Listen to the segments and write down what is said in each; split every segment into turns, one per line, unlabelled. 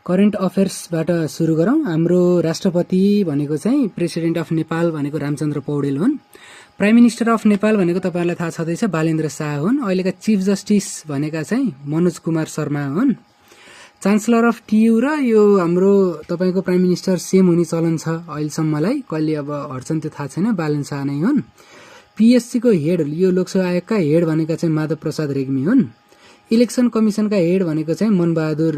Current अफेयर्सबाट सुरु गरौँ। हाम्रो राष्ट्रपति भनेको चाहिँ प्रेसिडेन्ट अफ नेपाल भनेको रामचन्द्र पौडेल हुन्। प्राइम मिनिस्टर अफ नेपाल भनेको तपाईँहरूलाई थाहा छँदैछ बालेन्द्र शाह हुन्। अहिलेका चिफ जस्टिस भनेका चाहिँ मनोज कुमार शर्मा हुन्। चान्सलर अफ टियु र यो हाम्रो तपाईँको प्राइम मिनिस्टर सेम हुने चलन छ अहिलेसम्मलाई, कहिले अब हट्छन् त्यो थाहा छैन, बालेन्द्र शाह नै हुन्। पिएससीको हेड, यो लोकसेवा आयोगका हेड भनेका चाहिँ माधव प्रसाद रेग्मी हुन्। इलेक्सन कमिसनका हेड भनेको चाहिँ मनबहादुर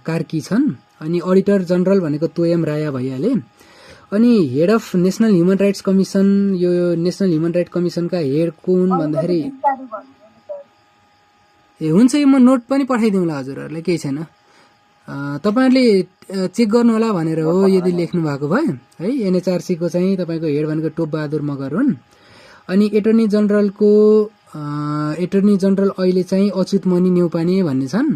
कार्की छन्। अनि अडिटर जनरल भनेको तोयम राया भइहाले। अनि head of national human rights commission, यो नेसनल ह्युमन राइट कमिसनका हेड को हुन् भन्दाखेरि हुन्छ, यो म नोट पनि पठाइदिउँला हजुरहरूलाई, केही छैन, तपाईँहरूले चेक गर्नु होला भनेर हो यदि लेख्नु भएको भए है। एनएचआरसीको चाहिँ तपाईँको हेड भनेको टोप बहादुर मगर हुन्। अनि एटर्नी जनरल अहिले चाहिँ अच्युत मणि न्यौपाने भन्ने छन्।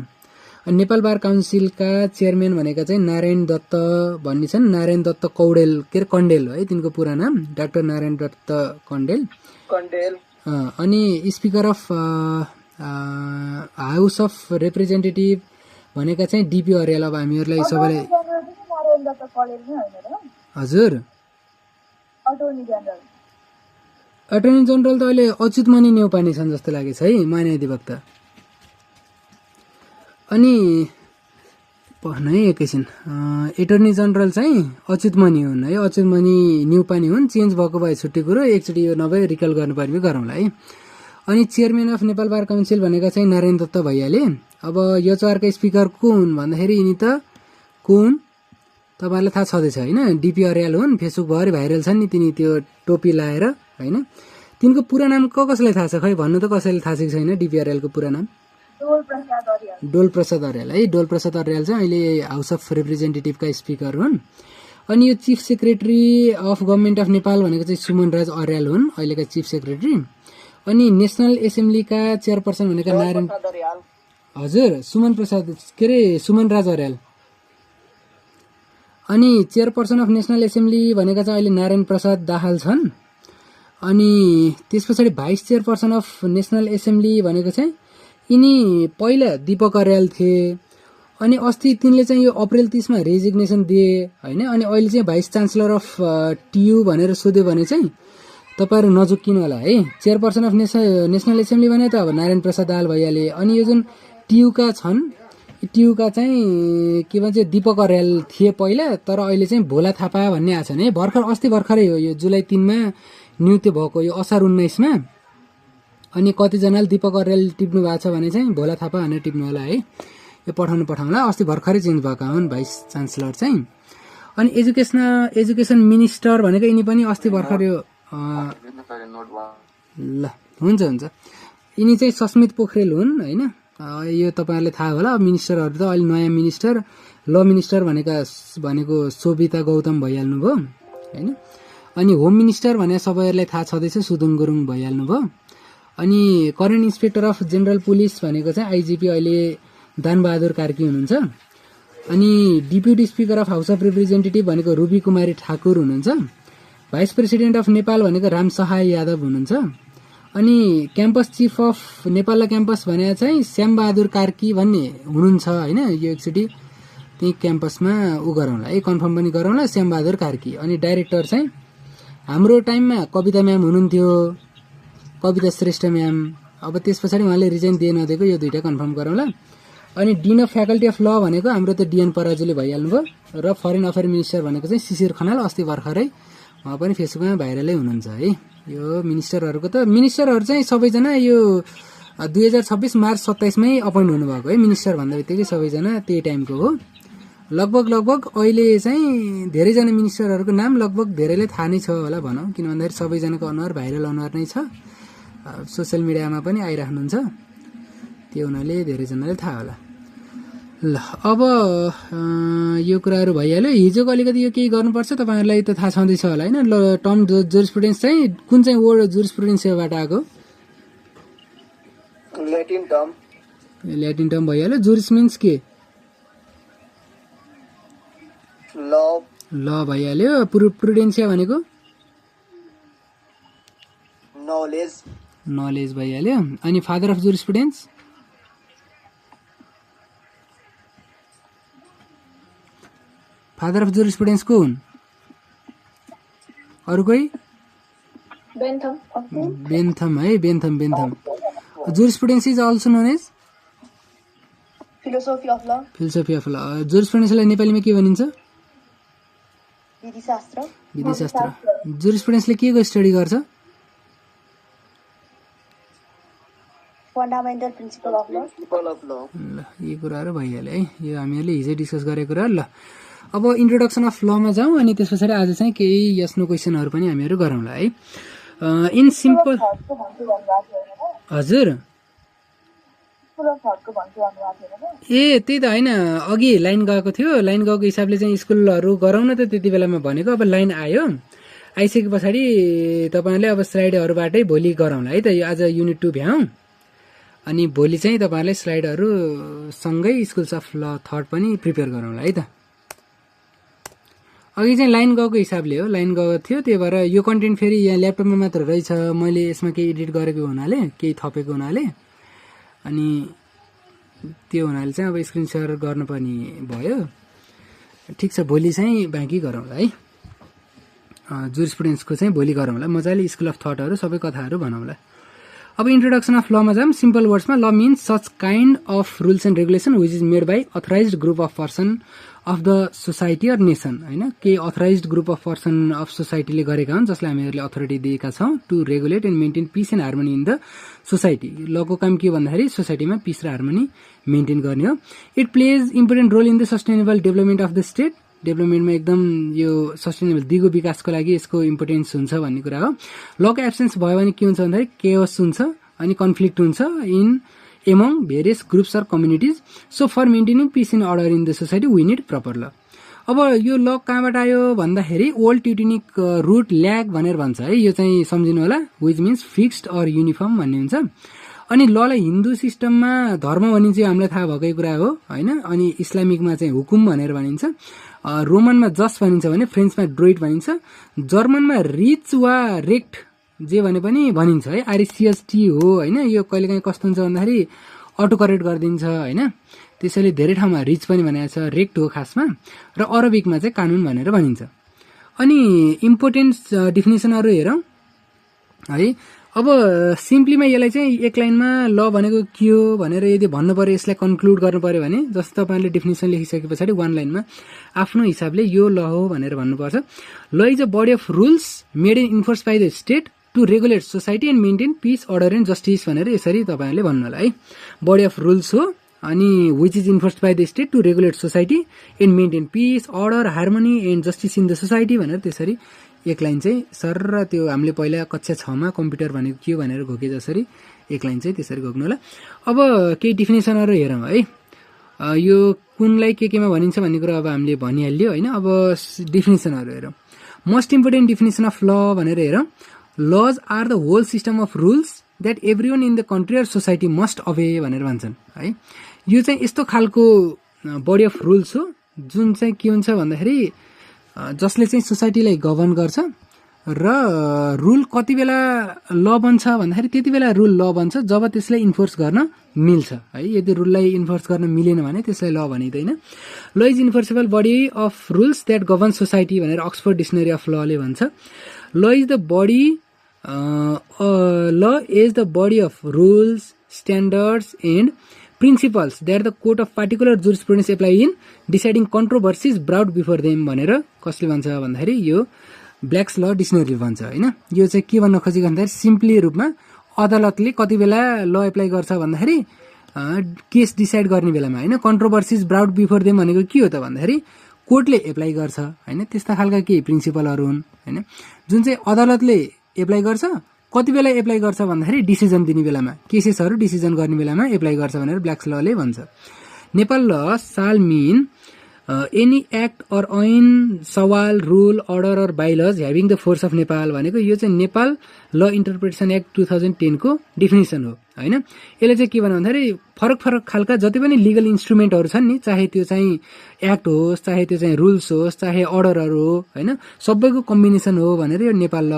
अनि नेपाल बार काउन्सिलका चेयरम्यान भनेका चाहिँ नारायण दत्त भन्ने छन्। नारायण दत्त कौडेल कण्डेल है तिनको पुरा नाम, डाक्टर नारायण दत्त कण्डेल। अनि speaker of house of representative भनेका चाहिँ डिपी अर्याल। अब हामीहरूलाई सबैलाई हजुर अटर्नी जनरल त अहिले अच्युत मणि न्यौपाने छन् जस्तो लागेछ है, महाधिवक्ता। अनि है एकैछिन, एटर्नी जनरल चाहिँ अच्युत मणि हुन् है, अच्युत मणि न्यौपाने हुन्। चेन्ज भएको भए छुट्टी कुरो, एकचोटि यो नभए रिकल गर्नुपर्ने गरौँला है। अनि chairman of Nepal bar council भनेका चाहिँ नारायण दत्त भइहाले। अब यो चारका स्पिकर को हुन् भन्दाखेरि यिनी त को हुन् तपाईँहरूलाई थाहा छँदैछ होइन, डिपी अर्याल हुन्। फेसबुकभरि भाइरल छन् नि तिनी त्यो टोपी लाएर होइन। तिनको पुरा नाम कसलाई थाहा छ खै भन्नु त, कसैले थाहा छ कि छैन डिपी अर्यालको पुरा नाम? डोल प्रसाद अर्याल है। डोल प्रसाद अर्याल चाहिँ अहिले हाउस अफ रिप्रेजेन्टेटिभका स्पिकर हुन्। अनि यो chief secretary of government of Nepal भनेको चाहिँ सुमन राज अर्याल हुन्, अहिलेका चिफ सेक्रेटरी। अनि नेसनल एसेम्ब्लीका चेयरपर्सन भनेका नारायण हजुर सुमन राज अर्याल। अनि चेयरपर्सन अफ नेसनल एसेम्ब्ली भनेका चाहिँ अहिले नारायण प्रसाद दाहाल छन्। अनि त्यस पछाडि vice chairperson of national assembly भनेको चाहिँ यिनी पहिला दीपक अर्याल थिए। अनि अस्ति तिनले चाहिँ यो अप्रिल 30मा रेजिग्नेसन दिए होइन। अनि अहिले चाहिँ भाइस चान्सलर अफ टियु भनेर सोध्यो भने चाहिँ तपाईँहरू नजुक्किनु होला है। चेयरपर्सन अफ नेसनल एसेम्ब्ली भने त अब नारायण प्रसाद दाहाल भइहाले। अनि यो जुन टियुका छन्, टियुका चाहिँ के भन्छ दीपक अर्याल थिए पहिला, तर अहिले चाहिँ भोला थापा भन्ने आएको छन् है। अस्ति भर्खरै हो, यो जुलाई 3मा नियुक्ति भएको, यो असार 19मा। अनि कतिजनाले दीपक अर्याल टिप्नु भएको छ भने चाहिँ भोला थापा भनेर टिप्नु होला है। यो पठाउँला, अस्ति भर्खरै चेन्ज भएको हुन् भाइस चान्सलर चाहिँ। अनि एजुकेसन मिनिस्टर भनेको यिनी पनि अस्ति भर्खर यो ल हुन्छ यिनी चाहिँ सस्मित पोखरेल हुन् होइन। यो तपाईँहरूले थाहा होला। मिनिस्टरहरू त अहिले नयाँ मिनिस्टर ल मिनिस्टर भनेको शोभिता गौतम भइहाल्नु भयो होइन। अनि होम मिनिस्टर भने सबैहरूलाई थाहा छँदैछ सुदुङ गुरुङ भइहाल्नु भयो। अनि current inspector of general police भनेको चाहिँ आइजिपी अहिले दानबहादुर कार्की हुनुहुन्छ। अनि deputy speaker of house of representative भनेको रुबी कुमारी ठाकुर हुनुहुन्छ। भाइस प्रेसिडेन्ट अफ नेपाल भनेको राम सहाय यादव हुनुहुन्छ। अनि क्याम्पस चिफ अफ नेपालला क्याम्पस भने चाहिँ श्यामबहादुर कार्की भन्ने हुनुहुन्छ होइन। यो एकचोटि त्यही क्याम्पसमा गरौँला है, कन्फर्म पनि गरौँला, श्यामबहादुर कार्की। अनि डाइरेक्टर चाहिँ हाम्रो टाइममा कविता म्याम हुनुहुन्थ्यो, कविता श्रेष्ठ म्याम। अब त्यस पछाडि उहाँले रिजाइन दिए नदिएको, यो दुईवटा कन्फर्म गरौँला। अनि डिन अफ फ्याकल्टी अफ ल भनेको हाम्रो त डिएन पराजुली भइहाल्नुभयो। र फरेन अफेयर मिनिस्टर भनेको चाहिँ शिशिर खनाल, अस्ति भर्खरै उहाँ पनि फेसबुकमा भाइरलै हुनुहुन्छ है। यो मिनिस्टरहरूको मिनिस्टरहरू चाहिँ सबैजना यो 2026 मार्च 27मै अपोइन्ट हुनुभएको है। मिनिस्टर भन्दा बित्तिकै सबैजना त्यही टाइमको हो लगभग। अहिले चाहिँ धेरैजना मिनिस्टरहरूको नाम लगभग धेरैलाई थाहा नै छ होला भनौँ, किन भन्दाखेरि सबैजनाको अनुहार भाइरल अनुहार नै छ, सोसियल मिडियामा पनि आइराख्नुहुन्छ, त्यो हुनाले धेरैजनाले थाहा होला। ल अब यो कुराहरू भइहाल्यो। हिजोको अलिकति यो केही गर्नुपर्छ, तपाईँहरूलाई त थाहा छँदैछ होला होइन। ल टर्म जुरिस्प्रुडेन्स चाहिँ कुन चाहिँ वर्ड जुरिस्प्रुडेन्सबाट आएको? ल्याटिन टर्म भइहाल्यो। जुरिस मिन्स के? ल भइहाल्यो। प्रुडेन्सिया भनेको नलेज भइहाल्यो। अनि father of jurisprudence father of jurisprudence को हुन्? अरु कोही? बेन्थम है, Bentham. Jurisprudence is also known as
philosophy of law.
Philosophy of law. जुरिस्प्रुडेन्सलाई नेपालीमा के भनिन्छ?
विधिशास्त्र।
जुरिस्प्रुडेन्सले के को स्टडी गर्छ?
फन्डामेन्टल प्रिन्सिपल अफ ल।
ल यी कुराहरू भइहाल्यो है, यो हामीहरूले हिजो डिस्कस गरेको कुराहरू। ल अब इन्ट्रोडक्सन अफ लमा जाउँ अनि त्यस पछाडि आज चाहिँ केही यस नो क्वेसनहरू पनि हामीहरू गरौँला है। इन सिम्पल हजुर ए त्यही त होइन, अघि लाइन गएको थियो, लाइन गएको हिसाबले चाहिँ स्कुलहरू गरौँ न त त्यति बेलामा भनेको। अब लाइन आयो, आइसके पछाडि तपाईँहरूले अब स्लाइडहरूबाटै भोलि गरौँला है त। यो आज युनिट 2 भ्याउँ अनि भोलि चाहिँ तपाईँहरूले स्लाइडहरू सँगै स्कुल्स अफ ल थर्ड पनि प्रिपेयर गरौँला है त। अघि चाहिँ लाइन गएको हिसाबले हो, लाइन गएको थियो, त्यही भएर यो कन्टेन्ट फेरि यहाँ ल्यापटपमा मात्र रहेछ, मैले यसमा केही एडिट गरेको हुनाले, केही थपेको हुनाले अनि त्यो हुनाले चाहिँ अब स्क्रिन सेयर गर्नुपर्ने भयो। ठिक छ, भोलि चाहिँ बाँकी गरौँला है। जुरिस्प्रुडेन्सको चाहिँ भोलि गरौँला, मजाले स्कुल अफ थटहरू सबै कथाहरू भनौँला। अब इन्ट्रोडक्सन अफ लमा जाऊँ। सिम्पल वर्ड्समा law means such kind of rules and regulation which is made by authorised group of person of the society or nation होइन। केही authorised group of person of सोसाइटीले गरेका हुन् जसलाई हामीहरूले अथोरिटी दिएका छौँ to regulate and maintain peace and harmony in the society. लको काम के भन्दाखेरि सोसाइटीमा पिस र हार्मोनी मेन्टेन गर्ने हो। It plays important role in the sustainable development of the state. डेभलपमेन्टमा एकदम यो सस्टेनेबल दिगो विकासको लागि यसको इम्पोर्टेन्स हुन्छ भन्ने कुरा हो। लको एब्सेन्स भयो भने के हुन्छ भन्दाखेरि केओस हुन्छ अनि कन्फ्लिक्ट हुन्छ in among various groups or communities. So for maintaining peace in order in the society we need proper law. अब यो ल कहाँबाट आयो भन्दाखेरि ओल्ड ट्युटेनिक रुट ल्याग भनेर भन्छ है, यो चाहिँ सम्झिनु होला, which means fixed or uniform भन्ने हुन्छ। अनि ललाई हिन्दू सिस्टममा धर्म भनिन्छ, हामीलाई थाहा भएकै कुरा हो होइन। अनि इस्लामिकमा चाहिँ हुकुम भनेर भनिन्छ, रोमनमा जस भनिन्छ भने, फ्रेन्चमा ड्रोइड भनिन्छ, जर्मनमा रिच वा रेक्ट जे भने पनि भनिन्छ है। आरसिएसटी हो होइन। यो कहिलेकाहीँ कस्तो हुन्छ भन्दाखेरि अटो करेक्ट गरिदिन्छ होइन, त्यसैले धेरै ठाउँमा रिच पनि भनेको छ, रेक्ट हो खासमा, र अरबिकमा चाहिँ कानुन भनेर भनिन्छ। अनि इम्पोर्टेन्ट डिफिनेसनहरू हेरौँ है। अब सिम्पलीमा यसलाई चाहिँ एक लाइनमा ल भनेको के हो भनेर यदि भन्नु पर्यो, यसलाई कन्क्लुड गर्नु पर्यो भने जस्तो तपाईँले डेफिनेसन लेखिसके पछाडि वान लाइनमा आफ्नो हिसाबले यो ल हो भनेर भन्नुपर्छ। Law is a body of rules made and enforce by the state to regulate society and maintain peace order and justice भनेर यसरी तपाईँहरूले भन्नु होला है। बडी अफ रुल्स हो अनि which is enforce by the state to regulate society and maintain peace order harmony and justice in the society भनेर त्यसरी एक लाइन चाहिँ सर र त्यो हामीले पहिला कक्षा 6मा कम्प्युटर भनेको के भनेर घोके जसरी एक लाइन चाहिँ त्यसरी घोक्नु होला। अब केही डिफिनेसनहरू हेरौँ है। यो कुनलाई केमा भनिन्छ भन्ने कुरा अब हामीले भनिहाल्यो होइन। अब डिफिनेसनहरू हेरौँ। Most important definition of law भनेर हेरौँ। Laws are the whole system of rules that every one in the country or society must obey भनेर भन्छन् है। यो चाहिँ यस्तो खालको बडी अफ रुल्स हो जुन चाहिँ के हुन्छ भन्दाखेरि जसले चाहिँ सोसाइटीलाई गभर्न गर्छ र रुल कति बेला ल बन्छ भन्दाखेरि त्यति बेला रुल ल बन्छ जब त्यसलाई इन्फोर्स गर्न मिल्छ है। यदि रुललाई इन्फोर्स गर्न मिलेन भने त्यसलाई ल भनिँदैन। Law is enforceable body of rules that govern society भनेर अक्सफोर्ड डिक्सनरी अफ लले भन्छ। Law is the body law is the body of rules standards and principles that the court of particular jurisprudence apply in deciding controversies brought before them भनेर कसले भन्छ भन्दाखेरि यो ब्ल्याक्स ल डिक्सनरीले भन्छ होइन। यो चाहिँ के भन्न खोजेको भन्दाखेरि सिम्पली रूपमा अदालतले कति बेला ल एप्लाई गर्छ भन्दाखेरि केस डिसाइड गर्ने बेलामा होइन। कन्ट्रोभर्सिज ब्राउड बिफोर देम भनेको के हो त भन्दाखेरि कोर्टले एप्लाई गर्छ होइन। त्यस्ता खालका केही प्रिन्सिपलहरू हुन् होइन जुन चाहिँ अदालतले एप्लाई गर्छ। कति बेला एप्लाई गर्छ भन्दाखेरि डिसिजन दिने बेलामा, केसेसहरू डिसिजन गर्ने बेलामा एप्लाई गर्छ भनेर ब्ल्याक्स लले भन्छ। नेपाल ल साल मिन एनी एक्ट अर ऐन सवाल rule order or bylaws having the force of Nepal भनेको यो चाहिँ नेपाल ल इन्टरप्रिटेसन एक्ट 2010 को डिफिनेसन हो होइन। यसले चाहिँ के भन्नु भन्दाखेरि फरक फरक खालका जति पनि लिगल इन्स्ट्रुमेन्टहरू छन् नि, चाहे त्यो चाहिँ एक्ट होस्, चाहे त्यो चाहिँ रुल्स होस्, चाहे अर्डरहरू हो होइन, सबैको कम्बिनेसन हो भनेर यो नेपाल ल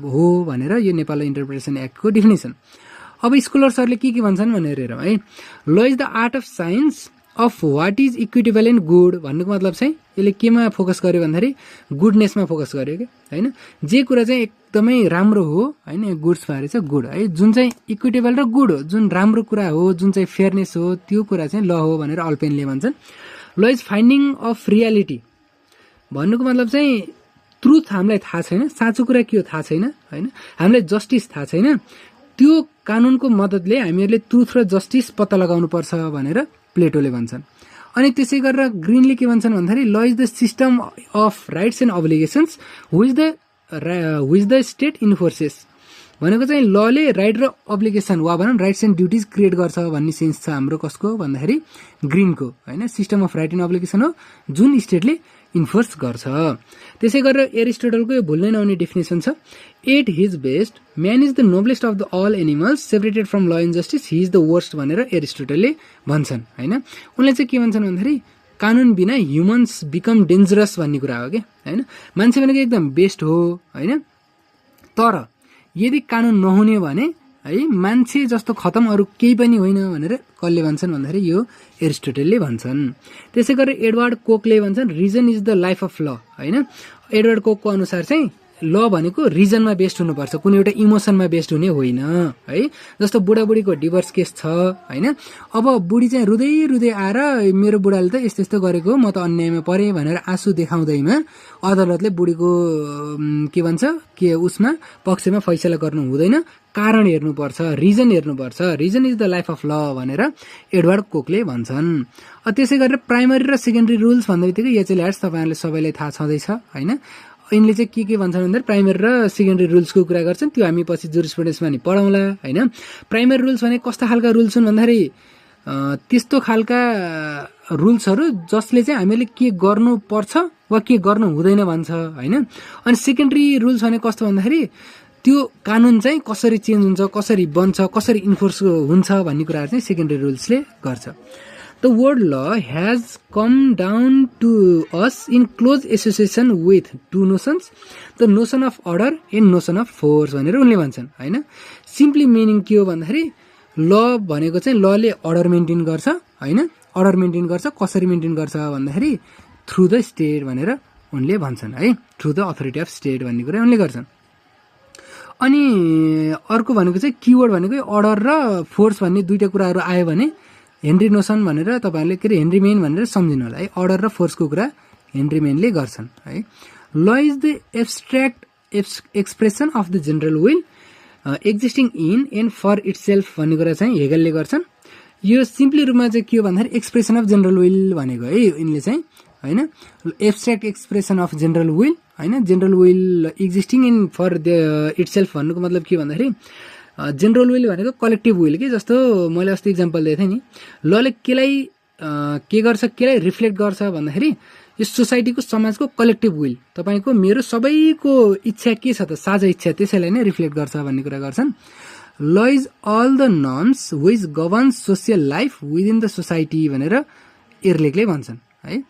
हो भनेर यो नेपाल ल इन्टरप्रिटेसन एक्टको डिफिनेसन। अब स्कलर्सहरूले के भन्छन् भनेर हेरौँ है। Law is the art of science of what is equitable and good भन्नुको मतलब चाहिँ यसले केमा फोकस गर्यो भन्दाखेरि गुडनेसमा फोकस गर्यो कि होइन, जे कुरा चाहिँ एकदमै राम्रो हो होइन, गुड्समा रहेछ गुड है, जुन चाहिँ इक्विटेबल र गुड हो, जुन राम्रो कुरा हो, जुन चाहिँ फेयरनेस हो, त्यो कुरा चाहिँ ल हो भनेर अल्पेनले भन्छन्। ल इज फाइन्डिङ अफ रियालिटी भन्नुको मतलब चाहिँ ट्रुथ हामीलाई थाहा छैन, साँचो कुरा के हो थाहा छैन होइन, हामीलाई जस्टिस थाहा छैन, त्यो कानुनको मद्दतले हामीहरूले ट्रुथ र जस्टिस पत्ता लगाउनु पर्छ भनेर प्लेटोले भन्छन्। अनि त्यसै गरेर ग्रिनले के भन्छन् भन्दाखेरि law is the system of rights and obligations which the state enforces भनेको चाहिँ लले राइट र अब्लिगेसन वा भनौँ राइट्स एन्ड ड्युटिज क्रिएट गर्छ भन्ने सेन्स छ हाम्रो कसको भन्दाखेरि ग्रिनको होइन, system of right and obligation हो जुन स्टेटले इन्फोर्स गर्छ। त्यसै गरेर एरिस्टोटलको यो भुल्नै नहुने डेफिनेसन छ, at his best man is the noblest of the all animals separated from law and justice he is the worst भनेर एरिस्टोटलले भन्छन् होइन। उनले चाहिँ के भन्छन् भन्दाखेरि कानुन बिना ह्युमन्स बिकम डेन्जरस भन्ने कुरा हो क्या होइन, मान्छे भनेको एकदम बेस्ट हो होइन, तर यदि कानुन नहुने भने है मान्छे जस्तो खतम अरू केही पनि होइन भनेर कसले भन्छन् भन्दाखेरि यो एरिस्टोटलले भन्छन्। त्यसै गरेर एडवर्ड कोकले भन्छन् reason is the life of law होइन, एडवर्ड कोकको अनुसार चाहिँ ल भनेको रिजनमा बेस्ड हुनुपर्छ, कुनै एउटा इमोसनमा बेस्ड हुने होइन है। जस्तो बुढाबुढीको डिभोर्स केस छ होइन, अब बुढी चाहिँ रुँदै रुँदै आएर मेरो बुढाले त यस्तो यस्तो गरेको म त अन्यायमा परेँ भनेर आँसु देखाउँदैमा अदालतले बुढीको के भन्छ के उसमा पक्षमा फैसला गर्नु हुँदैन, कारण हेर्नुपर्छ, रिजन हेर्नुपर्छ, reason is the life of law भनेर एडवर्ड कोकले भन्छन्। त्यसै गरेर प्राइमरी र सेकेन्डरी रुल्स भन्दा बित्तिकै एचएल तपाईँहरूले सबैलाई थाहा छँदैछ होइन, यिनले चाहिँ के भन्छन् भन्दा प्राइमरी र सेकेन्डरी रुल्सको कुरा गर्छन्, त्यो हामी पछि जुरिस्प्रुडेन्समा नि पढाउँला होइन। प्राइमरी रुल्स भने कस्ता खालका रुल्स हुन् भन्दाखेरि त्यस्तो खालका रुल्सहरू जसले चाहिँ हामीले के गर्नुपर्छ वा के गर्नु हुँदैन भन्छ होइन। अनि सेकेन्डरी रुल्स भने कस्तो भन्दाखेरि त्यो कानुन चाहिँ कसरी चेन्ज हुन्छ, कसरी बन्छ, कसरी इन्फोर्स हुन्छ भन्ने कुराहरू चाहिँ सेकेन्डरी रुल्सले गर्छ। The word law has come down to us in close association with two notions, the notion of order and notion of force भनेर उनले भन्छन् होइन। सिम्पली मिनिङ के हो भन्दाखेरि ल भनेको चाहिँ लले अर्डर मेन्टेन गर्छ होइन, अर्डर मेन्टेन गर्छ, कसरी मेन्टेन गर्छ भन्दाखेरि थ्रु द स्टेट भनेर उनले भन्छन् है, through the authority of state भन्ने कुरा उनले गर्छन्। अनि अर्को भनेको चाहिँ किवर्ड भनेको अर्डर र फोर्स भन्ने दुईटा कुराहरू आयो भने हेनरी नोसन भनेर तपाईँहरूले के अरे हेनरी मेन भनेर सम्झिनु होला है, अर्डर र फोर्सको कुरा हेनरी मेनले गर्छन् है। Law is the abstract expression of the general will existing in and for itself भन्ने कुरा चाहिँ हेगलले गर्छन्। यो सिम्पली रूपमा चाहिँ के हो भन्दाखेरि एक्सप्रेसन अफ जेनरल विल भनेको है यिनले चाहिँ होइन, abstract expression of general will होइन, general will existing in for the itself भन्नुको मतलब के भन्दाखेरि जेनरल विल भनेको कलेक्टिभ विल के, जस्तो मैले अस्ति इक्जाम्पल दिएको थिएँ नि, लले केलाई के गर्छ, केलाई रिफ्लेक्ट गर्छ भन्दाखेरि यो सोसाइटीको समाजको कलेक्टिभ विल, तपाईँको मेरो सबैको इच्छा के छ त साझा इच्छा त्यसैलाई नै रिफ्लेक्ट गर्छ भन्ने कुरा गर्छन्। Law is all the norms which governs social life within the society भनेर एर्लेकले भन्छन् है।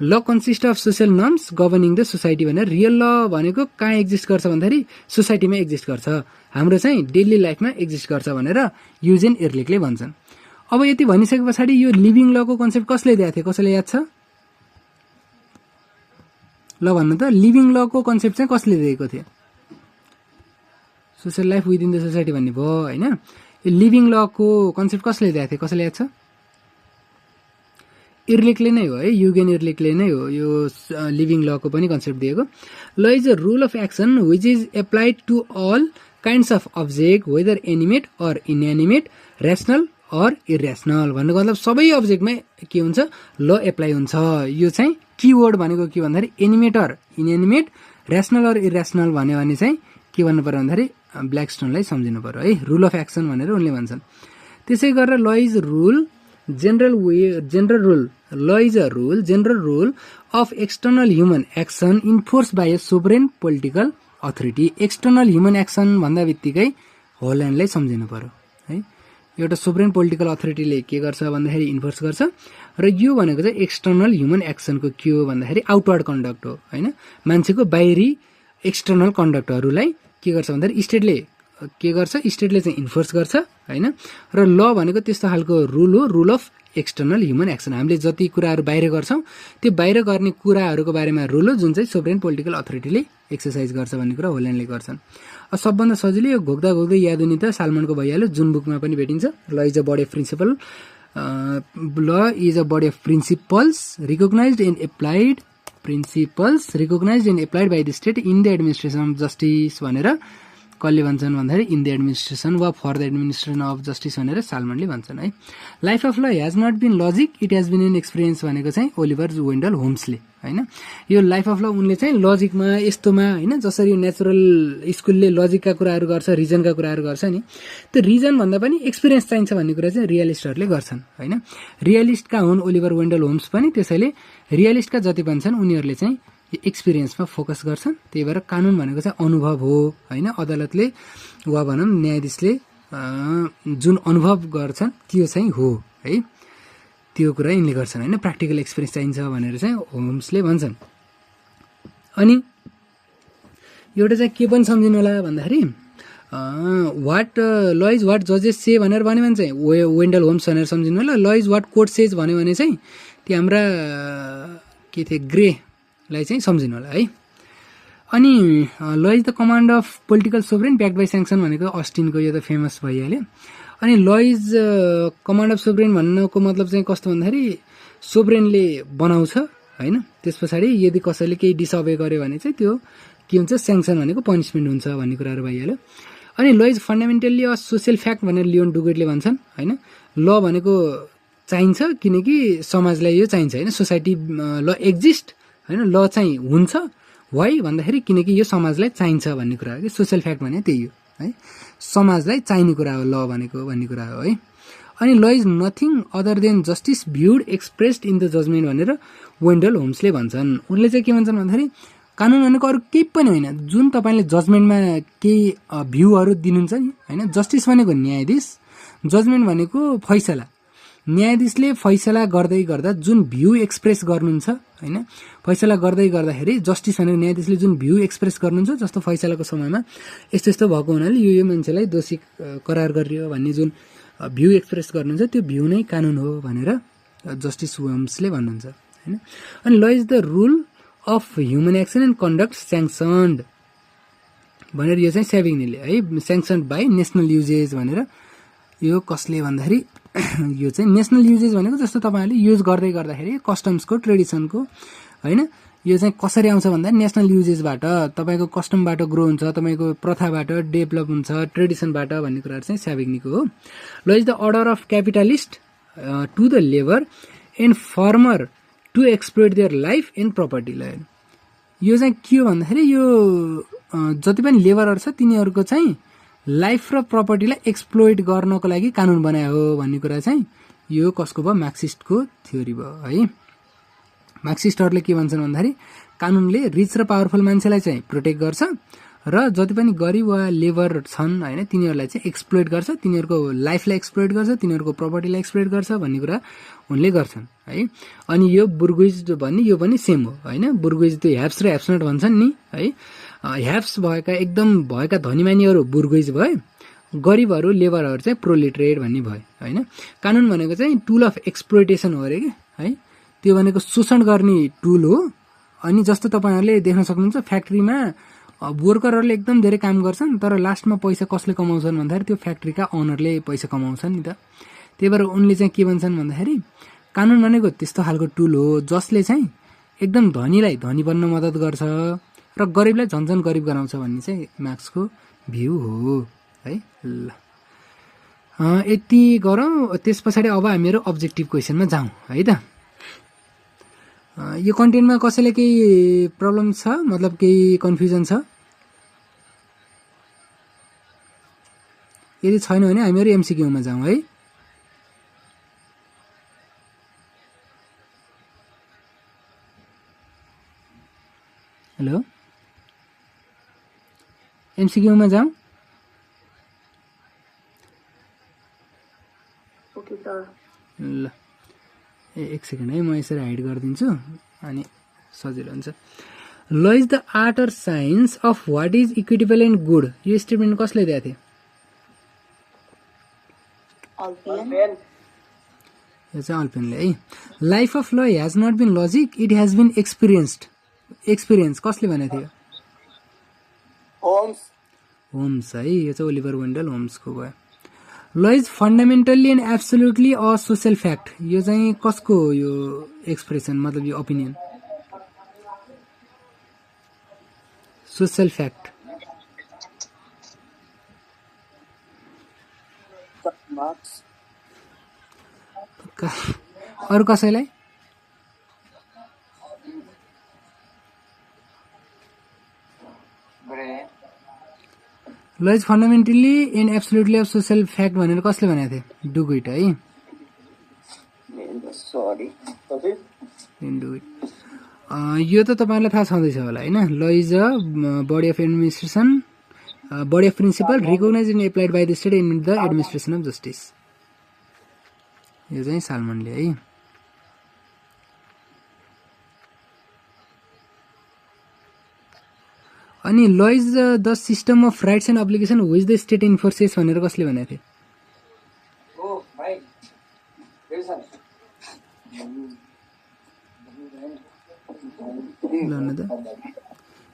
Law consist of social norms governing the society भनेर रियल ल भनेको कहाँ एक्जिस्ट गर्छ भन्दाखेरि सोसाइटीमा एक्जिस्ट गर्छ, हाम्रो चाहिँ डेली लाइफमा एक्जिस्ट गर्छ भनेर युजेन एर्लेकले भन्छन्। अब यति भनिसके पछाडि यो लिभिङ लको कन्सेप्ट कसले दिएको थियो, कसैलाई याद छ? ल भन्नु त, लिभिङ लको कन्सेप्ट चाहिँ कसले दिएको थियो? Social life within the society भन्ने भयो होइन। यो लिभिङ लको कन्सेप्ट कसले दिएको थियो, कसैलाई याद छ? इर्लेकले नै हो है, युगेन इर्लेकले नै हो यो लिभिङ लको पनि कन्सेप्ट दिएको। Law is a rule of action which is applied to all kinds of object whether animate or inanimate, rational or irrational भन्नुको मतलब सबै अब्जेक्टमै के हुन्छ, ल एप्लाई हुन्छ। यो चाहिँ किवर्ड भनेको के भन्दाखेरि animate or inanimate, rational or irrational भन्यो भने चाहिँ के भन्नु पर्यो भन्दाखेरि ब्ल्याकस्टोनलाई सम्झिनु पर्यो है, रुल अफ एक्सन भनेर उनले भन्छन्। त्यसै गरेर ल is rule general rule, law is a rule, general rule of external human action enforced by a sovereign political authority. External human action भन्दा बित्तिकै होल्यान्डलाई सम्झिनु पर्यो है, एउटा सोभरेन पोलिटिकल अथोरिटीले के गर्छ भन्दाखेरि इन्फोर्स गर्छ, र यो भनेको चाहिँ एक्सटर्नल ह्युमन एक्सनको के हो भन्दाखेरि आउटवर्ड कन्डक्ट हो होइन, मान्छेको बाहिरी एक्सटर्नल कन्डक्टहरूलाई के गर्छ भन्दाखेरि स्टेटले के गर्छ, स्टेटले चाहिँ इन्फोर्स गर्छ होइन। र ल भनेको त्यस्तो खालको रुल हो, rule of external human action, हामीले जति कुराहरू बाहिर गर्छौँ त्यो बाहिर गर्ने कुराहरूको बारेमा रुल हो जुन चाहिँ सोभरेन पोलिटिकल अथोरिटीले एक्सर्साइज गर्छ भन्ने कुरा होल्यान्डले गर्छन्। सबभन्दा सजिलो यो घोक्दा घोक्दै याद हुने त सालमनको भइहाल्यो, जुन बुकमा पनि भेटिन्छ। Law is a body of principle, law is a body of principles recognised and applied, principles recognised and applied by the state in the administration of justice भनेर कसले भन्छन् भन्दाखेरि इन द एडमिनिस्ट्रेसन वा for the administration of justice भनेर सालमनले भन्छन् है। Life of law has not been logic, it has been an experience भनेको चाहिँ ओलिभर वेन्डल होम्सले होइन। यो लाइफ अफ ल उनले चाहिँ लजिकमा यस्तोमा होइन, जसरी यो नेचुरल स्कुलले लजिकका कुराहरू गर्छ, रिजनका कुराहरू गर्छ नि, त्यो रिजन भन्दा पनि एक्सपिरियन्स चाहिन्छ भन्ने कुरा चाहिँ रियलिस्टहरूले गर्छन् होइन। रियलिस्टका हुन् ओलिभर वेन्डल होम्स पनि, त्यसैले रियलिस्टका जति पनि छन् उनीहरूले चाहिँ एक्सपिरियन्समा फोकस गर्छन्। त्यही भएर कानुन भनेको चाहिँ अनुभव हो होइन। अदालतले वा भनौँ न्यायाधीशले जुन अनुभव गर्छन् त्यो चाहिँ हो है, त्यो कुरा यिनले गर्छन् होइन। प्र्याक्टिकल एक्सपिरियन्स चाहिन्छ भनेर चाहिँ होम्सले भन्छन्। अनि एउटा चाहिँ के पनि सम्झिनु होला भन्दाखेरि वाट ल इज वाट जजेस से भनेर भन्यो भने चाहिँ वेन्डल होम्स भनेर सम्झिनु होला। ल इज वाट कोर्ट सेज भन्यो भने चाहिँ त्यो हाम्रा के थिए ग्रेलाई चाहिँ सम्झिनु होला है। अनि law is the command of political sovereign backed by sanction भनेको अस्टिनको यो त फेमस भइहाल्यो। अनि ल इज कमान्ड अफ सोभरेन भन्नुको मतलब चाहिँ कस्तो भन्दाखेरि सोभरेनले बनाउँछ होइन, त्यस पछाडि यदि कसैले केही डिसअबे गर्यो भने चाहिँ त्यो के हुन्छ, स्याङ्सन भनेको पनिसमेन्ट हुन्छ भन्ने कुराहरू भइहाल्यो। अनि law is fundamentally a social fact भनेर लियोन डुगेटले भन्छन् होइन। ल भनेको चाहिन्छ किनकि समाजलाई यो चाहिन्छ होइन, सोसाइटी ल एक्जिस्ट होइन, ल चाहिँ हुन्छ वाइ भन्दाखेरि किनकि यो समाजलाई चाहिन्छ भन्ने कुरा हो कि सोसियल फ्याक्ट भने त्यही हो है, समाजलाई चाहिने कुरा हो ल भनेको भन्ने कुरा हो है। अनि law is nothing other than justice viewed expressed in the judgement भनेर वेन्डल होम्सले भन्छन्। उनले चाहिँ के भन्छन् भन्दाखेरि कानुन भनेको अरू केही पनि होइन, जुन तपाईँले जजमेन्टमा केही भ्यूहरू दिनुहुन्छ नि होइन। जस्टिस भनेको न्यायाधीश, जजमेन्ट भनेको फैसला। न्यायाधीशले फैसला गर्दै गर्दा जुन भ्यू एक्सप्रेस गर्नुहुन्छ होइन, फैसला गर्दै गर्दाखेरि जस्टिस भनेको न्यायाधीशले जुन भ्यू एक्सप्रेस गर्नुहुन्छ, जस्तो फैसलाको समयमा यस्तो यस्तो भएको हुनाले यो मान्छेलाई दोषी करार गरियो भन्ने जुन भ्यू एक्सप्रेस गर्नुहुन्छ त्यो भ्यू नै कानुन हो भनेर जस्टिस होम्सले भन्नुहुन्छ होइन। अनि law is the rule of human action and conduct sanctioned भनेर यो चाहिँ सेभिग्नीले है, स्याङ्सन्ड बाई नेसनल युजेज भनेर यो कसले भन्दाखेरि यो चाहिँ नेसनल युजेज भनेको जस्तो तपाईँहरूले युज गर्दै गर्दाखेरि कस्टम्सको ट्रेडिसनको होइन, यो चाहिँ कसरी आउँछ भन्दा नेसनल युजेसबाट, तपाईँको कस्टमबाट ग्रो हुन्छ, तपाईँको प्रथाबाट डेभलप हुन्छ, ट्रेडिसनबाट भन्ने कुराहरू चाहिँ सेभिग्नीको हो। Law is the order of capitalist to the labour and farmer to exploit their life and property. यो चाहिँ के हो भन्दाखेरि यो जति पनि लेबरहरू छ तिनीहरूको चाहिँ लाइफ र प्रपर्टीलाई एक्सप्लोइट गर्नको लागि कानुन बनायो हो भन्ने कुरा चाहिँ यो कसको भयो, मार्क्सिस्टको थ्योरी भयो है। मार्क्सिस्टहरूले के भन्छन् भन्दाखेरि कानुनले रिच र पावरफुल मान्छेलाई चाहिँ प्रोटेक्ट गर्छ र जति पनि गरिब वा लेबर छन् होइन तिनीहरूलाई चाहिँ एक्सप्लोइट गर्छ, तिनीहरूको लाइफलाई एक्सप्लोइट गर्छ, तिनीहरूको प्रपर्टीलाई एक्सप्लोइट गर्छ भन्ने कुरा उनले गर्छन् है। अनि यो बुर्गुइज भन्ने यो पनि सेम हो होइन। बुर्गुइज त्यो ह्याप्स र ह्याप्सनट भन्छन् नि है। ह्याप्स भएका एकदम भएका धनीमानीहरू बुर्गुइज भए, गरिबहरू लेबरहरू चाहिँ प्रोलिटरेट भन्ने भयो होइन। कानुन भनेको चाहिँ टुल अफ एक्सप्लोइटेसन हो अरे कि है, त्यो भनेको शोषण गर्ने टुल हो। अनि जस्तो तपाईँहरूले देख्न सक्नुहुन्छ फ्याक्ट्रीमा वर्करहरूले एकदम धेरै काम गर्छन् तर लास्टमा पैसा कसले कमाउँछन् भन्दाखेरि त्यो फ्याक्ट्रीका ओनरले पैसा कमाउँछन् नि त। त्यही भएर उनले चाहिँ के भन्छन् भन्दाखेरि कानुन भनेको त्यस्तो खालको टुल हो जसले चाहिँ एकदम धनीलाई धनी बन्न मद्दत गर्छ र गरिबलाई झन्झन गरिब गराउँछ भन्ने चाहिँ मार्क्सको भ्यू हो है। ल यति गरौँ, त्यस पछाडि अब हामीहरू अब्जेक्टिभ क्वेसनमा जाउँ है त। यो कन्टेन्टमा कसैलाई केही प्रब्लम छ, मतलब केही कन्फ्युजन छ? यदि छैन भने हामीहरू एमसिक्यूमा जाउँ है। हेलो, एमसिक्यूमा जाउँ। ल एक सेकेन्ड है, म यसरी हाइड गरिदिन्छु अनि सजिलो हुन्छ। Law is the art or science of what is equitable and good, यो स्टेटमेन्ट कसले दिएको थियो? यो चाहिँ अल्पेनले है। Life of law has not been logic, it has been experience कसले भनेको थियो? होम्स है, यो चाहिँ ओलिभर वेन्डल होम्सको भयो। Law is fundamentally and absolutely a social fact, यो चाहिँ कसको यो एक्सप्रेसन मतलब यो ओपिनियन? सोसियल फ्याक्ट अरू कसैलाई? ल is fundamentally and absolutely of social fact भनेर कसले भनेको थियो? डुगुइट है। यो त तपाईँलाई थाहा छँदैछ होला होइन। Law is a body of administration, body of principle recognise and applied by the state in the administration of justice, यो चाहिँ सालमनले है। अनि law is the system of rights and obligation which the state enforces भनेर कसले भनेको थियो? ल त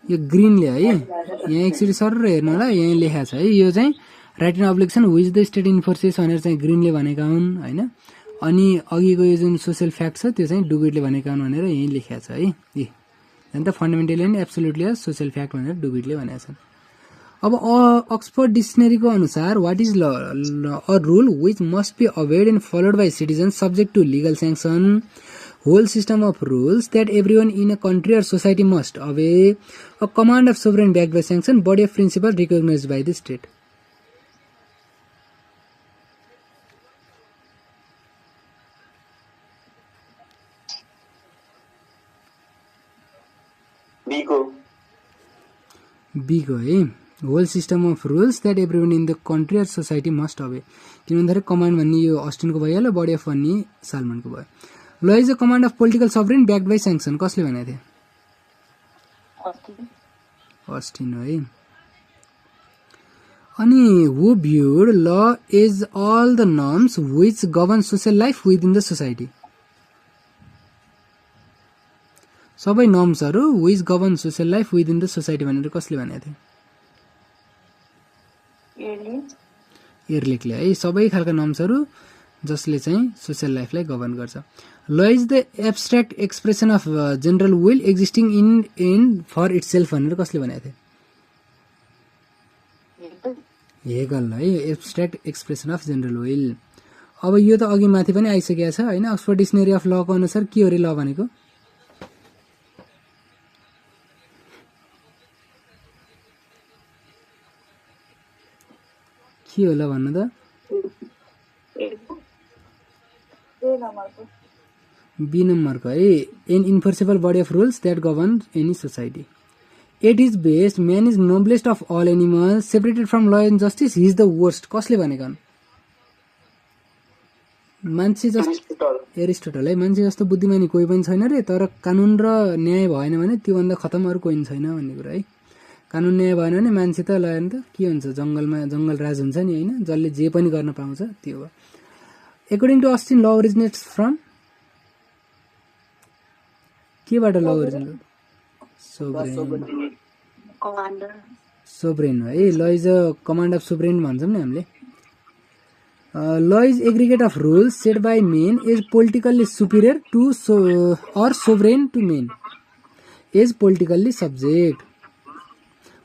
यो ग्रिनले है, यहाँ एकचोटि सर हेर्नु होला, यहाँ लेखाएको छ है। यो चाहिँ right and obligation which the state enforces भनेर चाहिँ ग्रिनले भनेका हुन् होइन। अनि अघिको यो जुन सोसियल फ्याक्ट छ त्यो चाहिँ डुगुइटले भनेका हुन् भनेर यहीँ लेखाएको छ है। अन्त fundamentally and absolutely social fact भनेर डुगुइटले भनेका छन्। अब अक्सफोर्ड डिक्सनरीको अनुसार what is law? A rule which must be obeyed and followed by citizen subject to legal sanction, whole system of rules that everyone in a country or society must obey, a command of sovereign backed by sanction, body of principle recognized by the state. B है, whole system of rules that everyone in the country or society must obey। किन भन्दाखेरि command भन्ने यो अस्टिनको भइहाल्यो, body of भन्ने सालमनको भयो। Law is a command of political sovereign backed by sanction कसले भनेको थियो? अस्टिन है। अनि who viewed law is all the norms which govern social life within the society, सबै नर्म्सहरू which govern social life within the society भनेर कसले भनेको थियो? एर्लिखले है। सबै खालका नर्म्सहरू जसले चाहिँ सोसियल लाइफलाई गभर्न गर्छ। Law is the abstract expression of general will existing in and for itself भनेर कसले भनेको थियो? हेगल है, abstract expression of general will. अब यो त अघि माथि पनि आइसकेको छ होइन। अक्सफोर्ड डिक्सनरी अफ लको अनुसार के हो रे ल भनेको? के हो ल भन्नु त? बी नम्बरको है, an enforceable body of rules that govern any society. At is best man is noblest of all animals separated from law and justice, he is the worst कसले भनेका हुन्? मान्छे जस्तो एरिस्टोटल है। मान्छे जस्तो बुद्धिमानी कोही पनि छैन रे, तर कानुन र न्याय भएन भने त्योभन्दा खतम अरू कोही पनि छैन भन्ने कुरा है। कानुन न्याय भएन भने मान्छे त ल त के हुन्छ, जङ्गलमा जङ्गल राज हुन्छ नि होइन, जसले जे पनि गर्न पाउँछ त्यो हो। According to Austin, law originates from केबाट ल ओरिजिनेट? सोभरेन है। Law is a command of sovereign भन्छौँ नि हामीले। Law is aggregate of rules set by men is politically superior to or sovereign to men is politically subject.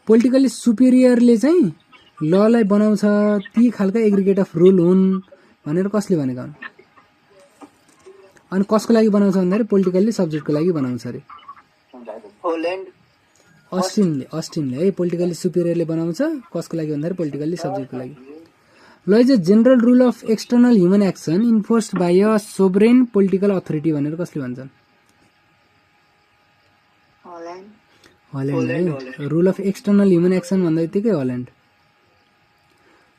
Politically सुपिरियरले चाहिँ ललाई बनाउँछ, ती खालका एग्रिगेट अफ रुल हुन् भनेर कसले भनेका हुन्? अनि कसको लागि बनाउँछ भन्दाखेरि पोलिटिकल्ली सब्जेक्टको लागि बनाउँछ अरे। अस्टिनले है, पोलिटिकल्ली सुपिरियरले बनाउँछ कसको लागि भन्दाखेरि पोलिटिकल्ली सब्जेक्टको लागि। Law is a general rule of external human action enforced by a sovereign political authority भनेर कसले भन्छन्? हल्यान्ड है। Rule of external human action भन्दा बित्तिकै हल्यान्ड।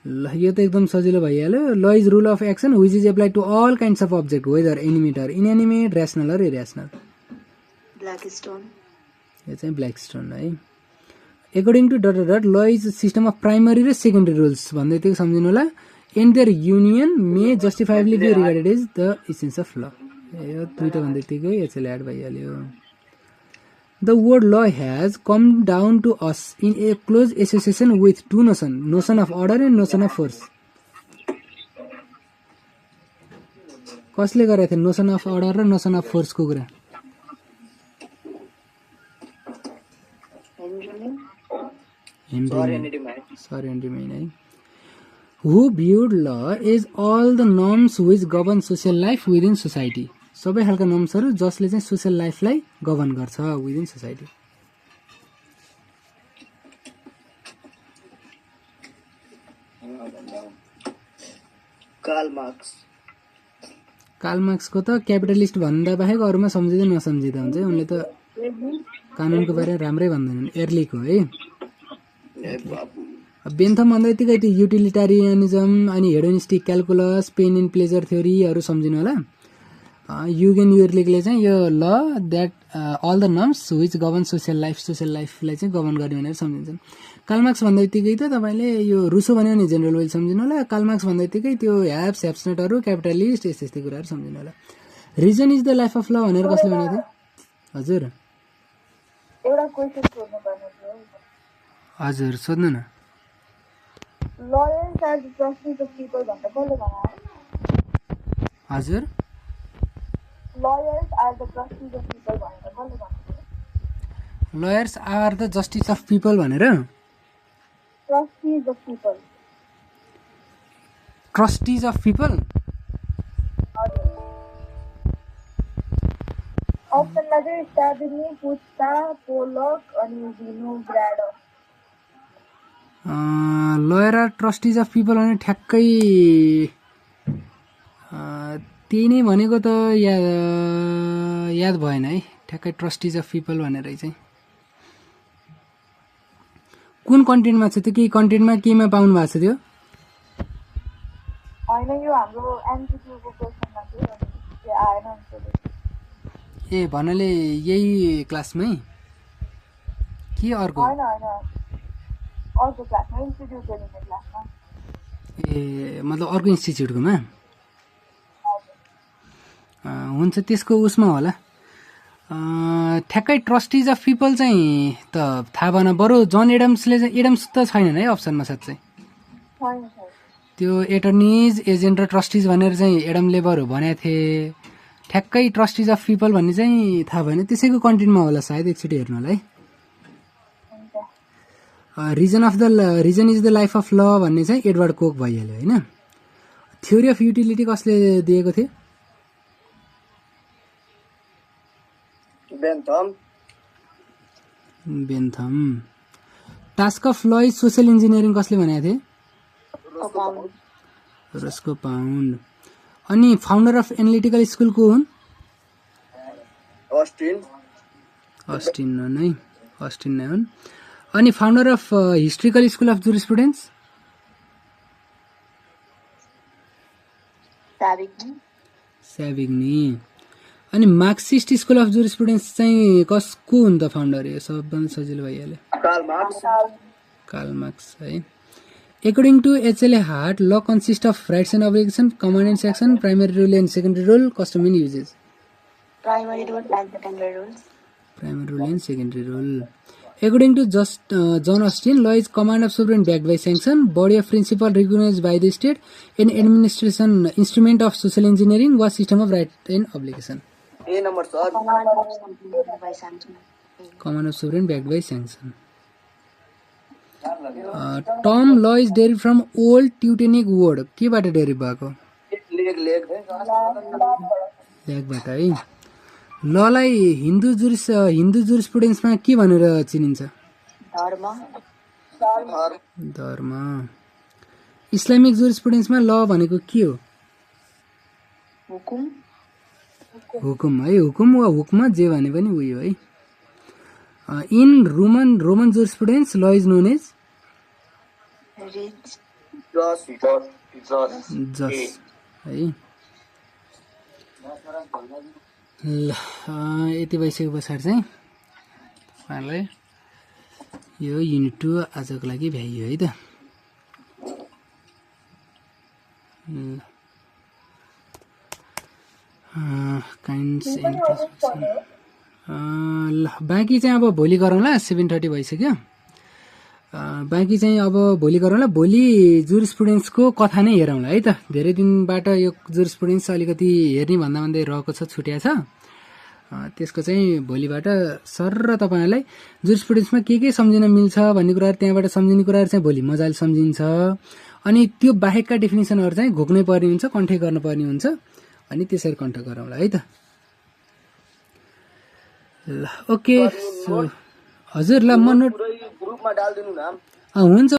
ल यो त एकदम सजिलो भइहाल्यो। Law is rule of action which is applied to all kinds of object whether animate or inanimate, rational or irrational. यो चाहिँ ब्ल्याकस्टोन है। According to that law is system of primary र सेकेन्डरी रुल्स भन्दै थियो, सम्झिनु होला। And their union may justifiably be regarded is the essence of law. यो दुईटा भन्दैतिकै यसले एड भइहाल्यो। The word law has come down to us in A close association with to notion of order and notion of force. कसले गरेको थियो notion of order र notion of फोर्सको कुरा? हेनरी मेन है। Who viewed law is all the norms which govern social life within society. सबै खालका नर्म्सहरू जसले चाहिँ सोसियल लाइफलाई गभर्न गर्छ विदिन सोसाइटी। कार्ल मार्क्सको त क्यापिटलिस्ट भन्दा बाहेक अरूमा सम्झिँदै नसम्झिँदा हुन्छ। उनले त कानुनको बारेमा राम्रै भन्दैनन्। एर्लीको है। बेन्थम भन्दा यतिकै त्यो युटिलिटारियनिजम अनि hedonistic calculus pain and pleasure थ्योरीहरू सम्झिनु होला। युगेन युर्लिकले चाहिँ यो law that all the norms which govern social लाइफलाई चाहिँ गभर्न गर्ने भनेर सम्झिन्छन्। कार्ल मार्क्स भन्दा यतिकै त तपाईँले यो रुसो भन्यो भने जेनरल वेल सम्झिनु होला। कार्ल मार्क्स भन्दा यतिकै त्यो ह्याप्स ह्याप्सनटहरू क्यापिटलिस्ट यस्तै कुराहरू सम्झिनु होला। Reason is the life of law भनेर कसले भनेको थियो? हजुर हजुर सोध्नु न। हजुर lawyers are the justice of people भनेर। Trustees of people.
अप्सनमा चाहिँ स्ट्याबिनी, पुस्ता, पोलक अनि भिनोग्राड।
Lawyer are trustees of people भने ठ्याक्कै त्यही नै भनेको त याद भएन है। ठ्याक्कै ट्रस्टिज अफ पिपल भनेर चाहिँ कुन कन्टेन्टमा छ त्यो? केही कन्टेन्टमा केमा पाउनु भएको छ त्यो?
होइन यो हाम्रो एमसीक्यूको क्वेसनमा थियो त्यो आएन आन्सर।
ए भन्नाले यही क्लासमै कि अर्को?
होइन अर्को क्लासमा इन्स्टिट्युटको लिने क्लासमा।
ए मतलब अर्को इन्स्टिट्युटकोमा हुन्छ। त्यसको उसमा होला ठ्याक्कै ट्रस्टिज अफ पिपल चाहिँ त थाहा भएन। बरु जन एडम्सले चाहिँ एडम्स त छैनन् है अप्सनमा साँच्चै। त्यो एटर्निज एजेन्ट र ट्रस्टिज भनेर चाहिँ एडमले बरु भनेको थिए। ठ्याक्कै ट्रस्टिज अफ पिपल भन्ने चाहिँ थाहा भएन। त्यसैको कन्टेन्टमा होला सायद। एकचोटि हेर्नु होला है। Reason is the life of law भन्ने चाहिँ एडवर्ड कोक भइहाल्यो होइन। थ्योरी अफ युटिलिटी कसले दिएको थियो? Bentham. Task of law is social engineering कसले भनेको थिए? Roscoe Pound. अनि फाउन्डर अफ एनालिटिकल स्कुल को हुन्? अस्टिन नै हुन्। अनि founder of historical school of jurisprudence? Savigny. अनि मार्क्सिस्ट स्कुल अफ जुरिस्प्रुडेन्स चाहिँ कसको हुन् त फाउन्डर? यो सबभन्दा सजिलो भइहाल्यो। कार्ल मार्क्स है। According to H.L. Hart, law consists of rights and obligations, command and sanction, primary rule and secondary rule, custom and uses.
Primary rule and secondary rules.
Primary rule and secondary rule. According to John Austin, law is command of sovereign backed by sanction, body of principle recognized by the state, an administration instrument of social engineering, was system of right and obligation. Command of sovereign backed by sanction. Term ल is डेरिभ from old ट्युटेनिक word केबाट डेरिभ भएको? लेगबाट है। ललाई हिन्दू जुरिस्प्रुडेन्समा के भनेर चिनिन्छ? धर्म। Islamic जुरिस्प्रुडेन्समा ल भनेको के हो? हुकुम है। हुकुम वा हुक्म जे भने पनि उयो है। In Roman jurisprudence, law is known as just है। यति भइसके पछाडि चाहिँ तपाईँहरूलाई यो युनिट 2 आजको लागि भ्याइयो है त। काइन्ड्स एन्ड प्रिस्क्रिप्सन ल बाँकी चाहिँ अब भोलि गरौँला 7:30 भइसक्यो बाँकी चाहिँ अब भोलि गरौँला भोलि जुरिस्प्रुडेन्सको कथा नै हेरौँला है त धेरै दिनबाट यो जुरिस्प्रुडेन्स अलिकति हेर्ने भन्दा भन्दै रहेको छ छुट्या छ त्यसको चाहिँ भोलिबाट सर र तपाईँहरूलाई जुरिस्प्रुडेन्समा के सम्झिन मिल्छ भन्ने कुराहरू त्यहाँबाट सम्झिने कुराहरू चाहिँ भोलि मजाले सम्झिन्छ अनि त्यो बाहेकका डेफिनेसनहरू चाहिँ घोक्नै पर्ने हुन्छ कन्ठे गर्नुपर्ने हुन्छ अनि त्यसरी कन्ठ गरौँला है त ल ओके हजुर ल म नोट
ग्रुपमा डाल्दिनु न
हुन्छ